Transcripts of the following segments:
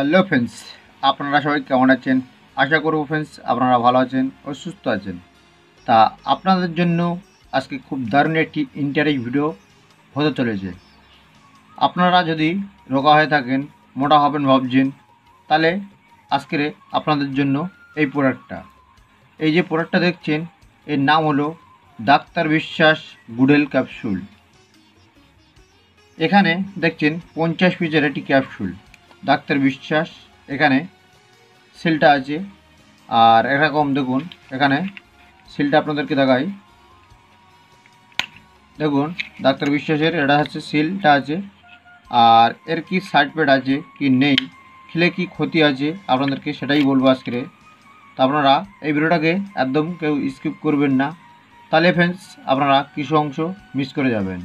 Hello friends, আপনারা সবাই কেমন আছেন? আশা করব ফ্রেন্ডস আপনারা ভালো আছেন ও সুস্থ আছেন। তা আপনাদের জন্য আজকে খুব দারুণ একটি ইন্টারেস্ট ভিডিও হতে চলেছে। আপনারা যদি রোগা হয়ে থাকেন, মোটা হবেন ভাবছেন, তাহলে আজকের আপনাদের জন্য এই প্রোডাক্টটা, এই যে প্রোডাক্টটা দেখছেন, এর নাম হলো ডাক্তার বিশ্বাস গুডেল ক্যাপসুল। এখানে দেখছেন 50 পিসের একটি ক্যাপসুল ডাক্তার বিশ্বাস। এখানে সিলটা আছে, আর এরকম দেখুন এখানে সিলটা আপনাদেরকে দেখাই। দেখুন ডাক্তার বিশ্বাসের এটা হচ্ছে সিলটা আছে, আর এর কি সাইড এফেক্ট আছে কি নেই, খেলে কি ক্ষতি আছে আপনাদেরকে সেটাই বলবো আজকে। তো আপনারা এই ভিডিওটাকে একদম কেউ স্কিপ করবেন না, তাহলে ফ্রেন্ডস আপনারা কিছু অংশ মিস করে যাবেন।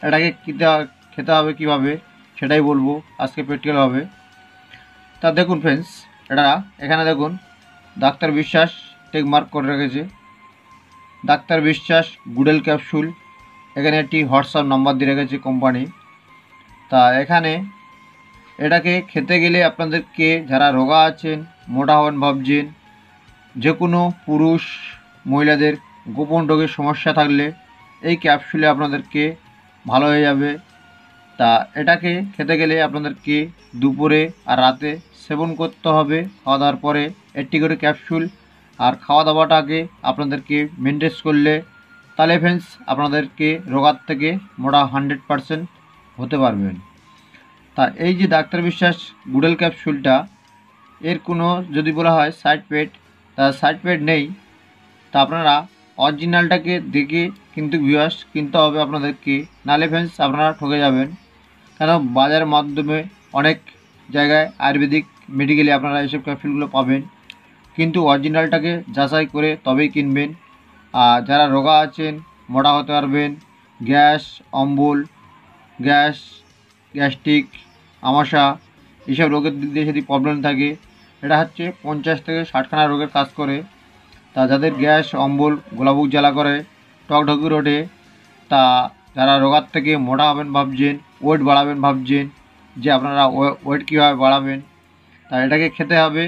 এটাকে খেতে হবে কীভাবে সেটাই বলবো আজকে প্র্যাকটিক্যাল হবে। তা দেখুন ফ্রেন্ডস, এটা এখানে দেখুন ডাক্তার বিশ্বাস টেক মার্ক করে রেখেছে, ডাক্তার বিশ্বাস গুডেল ক্যাপসুল। এখানে একটি হোয়াটসঅ্যাপ নাম্বার দিয়ে রেখেছে কোম্পানি। তা এখানে এটাকে খেতে গেলে আপনাদেরকে যারা রোগা আছেন, মোটা হবেন ভাবছেন, যে কোনো পুরুষ মহিলাদের গোপন রোগের সমস্যা থাকলে এই ক্যাপসুলে আপনাদেরকে ভালো হয়ে যাবে। তা এটাকে খেতে গেলে আপনাদেরকে দুপুরে আর রাতে সেবন করতে হবে খাওয়া দাওয়ার পরে একটি করে ক্যাপসুল। আর খাওয়া দাওয়াটাকে আপনাদেরকে মেনটেন করলে তাহলে ফ্রেন্ডস আপনাদেরকে রোগার থেকে মোটা 100% হতে পারবেন। তা এই যে ডাক্তার বিশ্বাস গুডেল ক্যাপসুলটা, এর কোনো যদি বলা হয় সাইড এফেক্ট, তা সাইড এফেক্ট নেই। তা আপনারা অরিজিনালটাকে দেখে কিন্তু ভিউয়ার্স কিনতে হবে আপনাদেরকে, নাহলে ফ্রেন্ডস আপনারা ঠকে যাবেন। কেন বাজারের মাধ্যমে অনেক জায়গায় আয়ুর্বেদিক মেডিকেলে আপনারা এইসব ক্যাপসুলগুলো পাবেন, কিন্তু অরিজিনালটাকে যাচাই করে তবেই কিনবেন। আর যারা রোগা আছেন, মোটা হতে পারবেন, গ্যাস অম্বল, গ্যাস্ট্রিক, আমাশা, এইসব রোগের দিক দিয়ে যদি প্রবলেম থাকে, এটা হচ্ছে 50 থেকে 60খানা রোগের কাজ করে। তা যাদের গ্যাস অম্বল, গোলাবুক জ্বালা করে, টকঢকি ওঠে, তা যারা রোগার থেকে মোটা হবেন ভাবছেন, ওয়েট বাড়াবেন ভাবছেন, যে আপনারা ওয়েট কীভাবে বাড়াবেন, তা এটাকে খেতে হবে।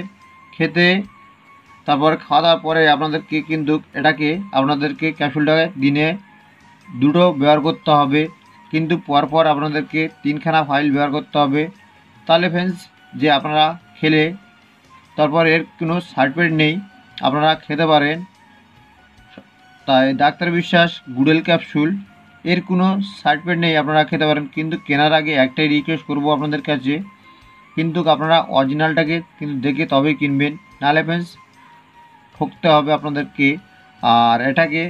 খেতে তারপর খাওয়া দাওয়ার পরে আপনাদেরকে কিন্তু এটাকে আপনাদেরকে ক্যাপসুলটাকে দিনে 2টো ব্যবহার করতে হবে, কিন্তু পরপর আপনাদেরকে 3খানা ফাইল ব্যবহার করতে হবে। তাহলে ফ্রেন্ডস যে আপনারা খেলে তারপর এর কোনো সাইড এফেক্ট নেই, আপনারা খেতে পারেন। তাই ডাক্তার বিশ্বাস গুডেল ক্যাপসুল, এর কোনো সাইড এফেক্ট নেই, আপনারা খেতে পারেন। কিন্তু কেনার আগে একটাই রিকোয়েস্ট করব আপনাদের কাছে, কিন্তু আপনারা অরিজিনালটাকে কিন্তু দেখে তবেই কিনবেন, নাহলে ফ্রেন্ডস ঠকতে হবে আপনাদেরকে। আর এটাকে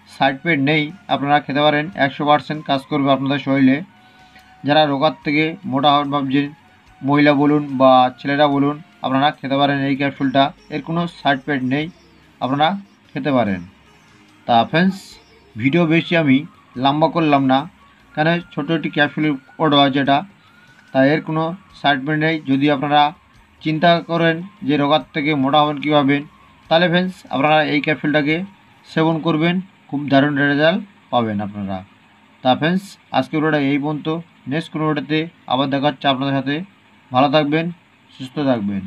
সাইড এফেক্ট নেই, আপনারা খেতে পারেন, 100% কাজ করবে আপনাদের শরীরে। যারা রোগার থেকে মোটা হবেন ভাবছেন, মহিলা বলুন বা ছেলেরা বলুন, আপনারা খেতে পারেন এই ক্যাপসুলটা, এর কোনো সাইড এফেক্ট নেই, আপনারা খেতে পারেন। তা ফ্রেন্ডস ভিডিও বেশি আমি লম্বা করলাম না, কেন ছোটো একটি ক্যাপসুলের অর্ডার আছে এটা, তাই এর কোনো সাইড এফেক্ট নেই। যদি আপনারা চিন্তা করেন যে রোগার থেকে মোটা হবেন কীভাবে, তাহলে ফ্রেন্ডস আপনারা এই ক্যাপসুলটাকে সেবন করবেন, খুব দারুণ রেজাল্ট পাবেন আপনারা। তা ফ্রেন্ডস আজকে ভিডিওটা এই পর্যন্ত, নেক্সট কোনো ভিডিওতে আবার দেখা হচ্ছে আপনাদের সাথে। ভালো থাকবেন, সুস্থ থাকবেন।